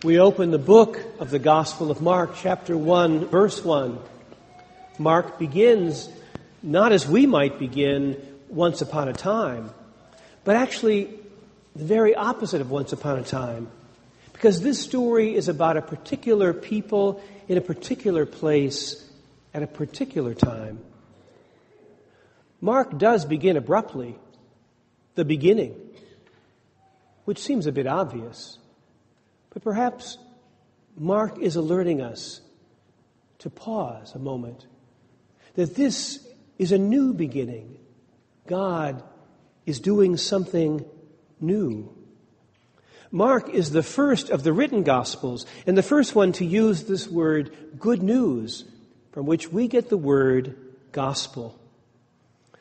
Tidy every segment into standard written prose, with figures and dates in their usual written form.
We open the book of the Gospel of Mark, chapter 1, verse 1. Mark begins not as we might begin once upon a time, but actually the very opposite of once upon a time. Because this story is about a particular people in a particular place at a particular time. Mark does begin abruptly, the beginning, which seems a bit obvious. But perhaps Mark is alerting us to pause a moment, that this is a new beginning. God is doing something new. Mark is the first of the written Gospels, and the first one to use this word, good news, from which we get the word gospel.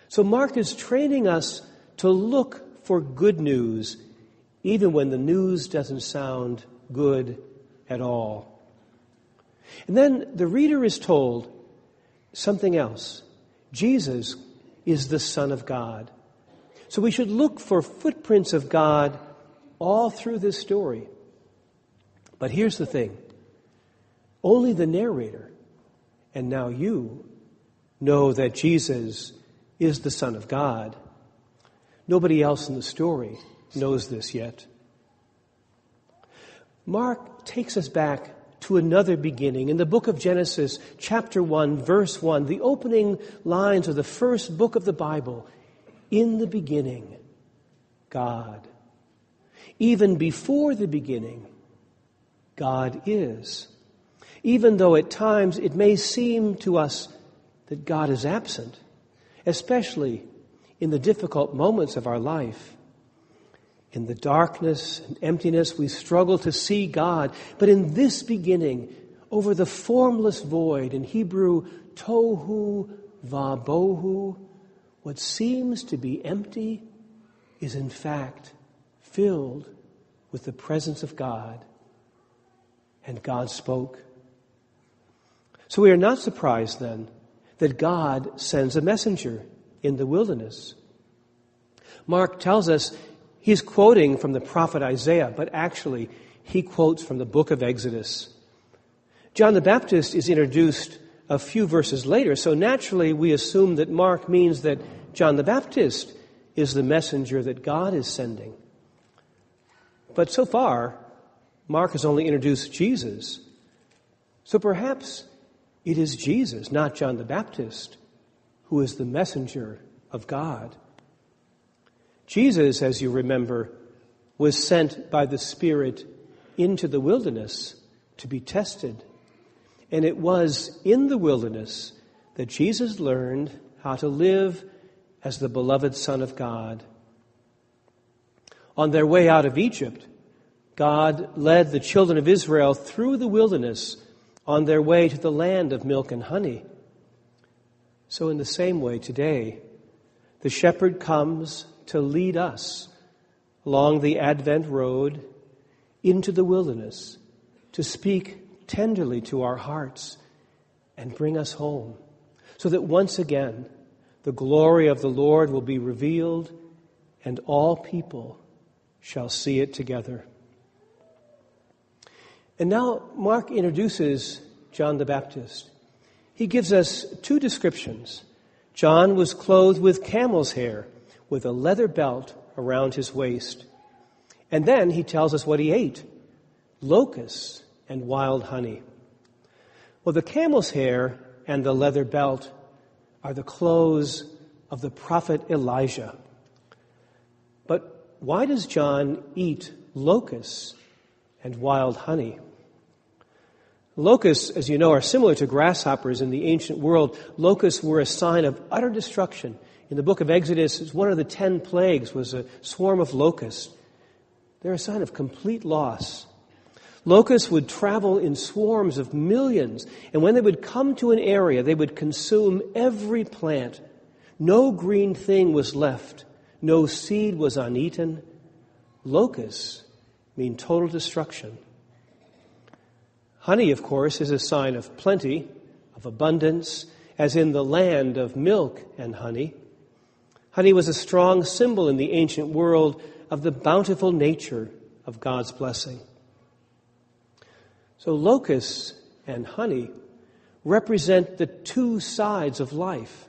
So Mark is training us to look for good news, even when the news doesn't sound good at all. And then the reader is told something else. Jesus is the Son of God. So we should look for footprints of God all through this story. But here's the thing. Only the narrator, and now you, know that Jesus is the Son of God. Nobody else in the story knows this yet. Mark takes us back to another beginning. In the book of Genesis, chapter 1, verse 1, the opening lines of the first book of the Bible. In the beginning, God. Even before the beginning, God is. Even though at times it may seem to us that God is absent, especially in the difficult moments of our life. In the darkness and emptiness, we struggle to see God. But in this beginning, over the formless void, in Hebrew, tohu vabohu, what seems to be empty is in fact filled with the presence of God. And God spoke. So we are not surprised then that God sends a messenger in the wilderness. Mark tells us he's quoting from the prophet Isaiah, but actually he quotes from the book of Exodus. John the Baptist is introduced a few verses later, so naturally we assume that Mark means that John the Baptist is the messenger that God is sending. But so far, Mark has only introduced Jesus. So perhaps it is Jesus, not John the Baptist, who is the messenger of God. Jesus, as you remember, was sent by the Spirit into the wilderness to be tested. And it was in the wilderness that Jesus learned how to live as the beloved Son of God. On their way out of Egypt, God led the children of Israel through the wilderness on their way to the land of milk and honey. So in the same way today, the shepherd comes to lead us along the Advent road into the wilderness, to speak tenderly to our hearts and bring us home, so that once again the glory of the Lord will be revealed and all people shall see it together. And now Mark introduces John the Baptist. He gives us two descriptions. John was clothed with camel's hair, with a leather belt around his waist. And then he tells us what he ate, locusts and wild honey. Well, the camel's hair and the leather belt are the clothes of the prophet Elijah. But why does John eat locusts and wild honey? Locusts, as you know, are similar to grasshoppers in the ancient world. Locusts were a sign of utter destruction. In the book of Exodus, one of the 10 plagues was a swarm of locusts. They're a sign of complete loss. Locusts would travel in swarms of millions, and when they would come to an area, they would consume every plant. No green thing was left. No seed was uneaten. Locusts mean total destruction. Honey, of course, is a sign of plenty, of abundance, as in the land of milk and honey. Honey was a strong symbol in the ancient world of the bountiful nature of God's blessing. So locusts and honey represent the two sides of life.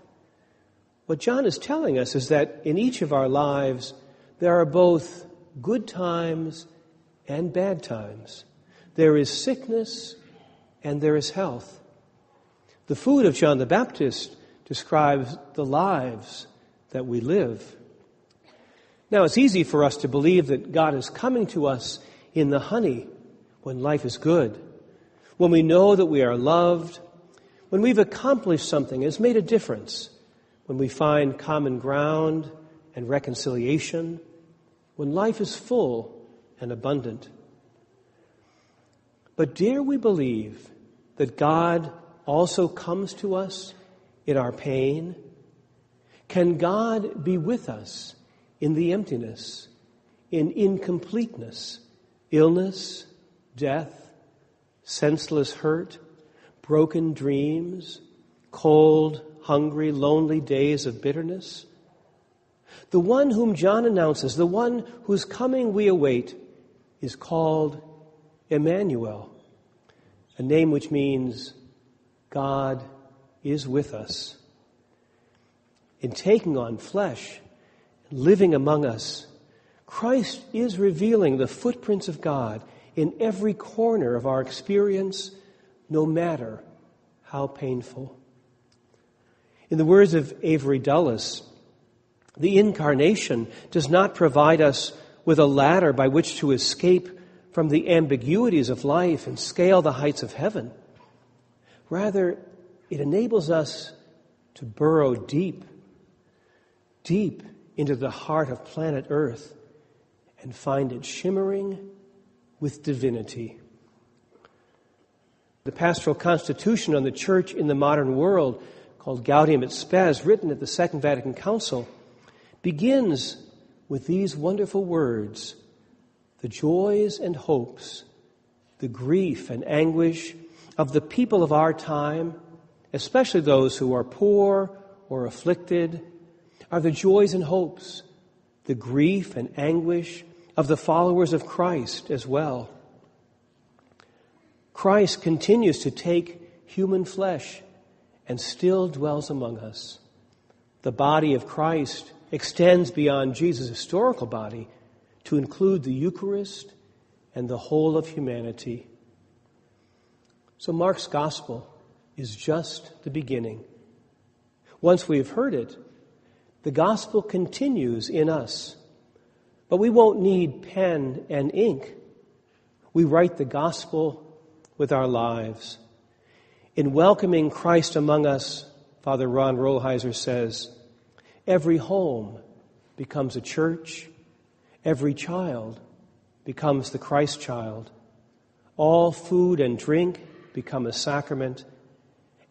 What John is telling us is that in each of our lives, there are both good times and bad times. There is sickness and there is health. The food of John the Baptist describes the lives that we live. Now, it's easy for us to believe that God is coming to us in the honey when life is good, when we know that we are loved, when we've accomplished something, has made a difference, when we find common ground and reconciliation, when life is full and abundant. But dare we believe that God also comes to us in our pain? Can God be with us in the emptiness, in incompleteness, illness, death, senseless hurt, broken dreams, cold, hungry, lonely days of bitterness? The one whom John announces, the one whose coming we await, is called Emmanuel, a name which means God is with us. In taking on flesh, living among us, Christ is revealing the footprints of God in every corner of our experience, no matter how painful. In the words of Avery Dulles, the incarnation does not provide us with a ladder by which to escape from the ambiguities of life and scale the heights of heaven. Rather, it enables us to burrow deep, deep into the heart of planet Earth and find it shimmering with divinity. The Pastoral Constitution on the Church in the Modern World, called Gaudium et Spes, written at the Second Vatican Council, begins with these wonderful words: the joys and hopes, the grief and anguish of the people of our time, especially those who are poor or afflicted, are the joys and hopes, the grief and anguish of the followers of Christ as well. Christ continues to take human flesh and still dwells among us. The body of Christ extends beyond Jesus' historical body to include the Eucharist and the whole of humanity. So Mark's gospel is just the beginning. Once we have heard it, the gospel continues in us. But we won't need pen and ink. We write the gospel with our lives. In welcoming Christ among us, Father Ron Rolheiser says, every home becomes a church. Every child becomes the Christ child. All food and drink become a sacrament,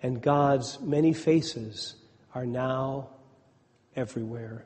and God's many faces are now everywhere.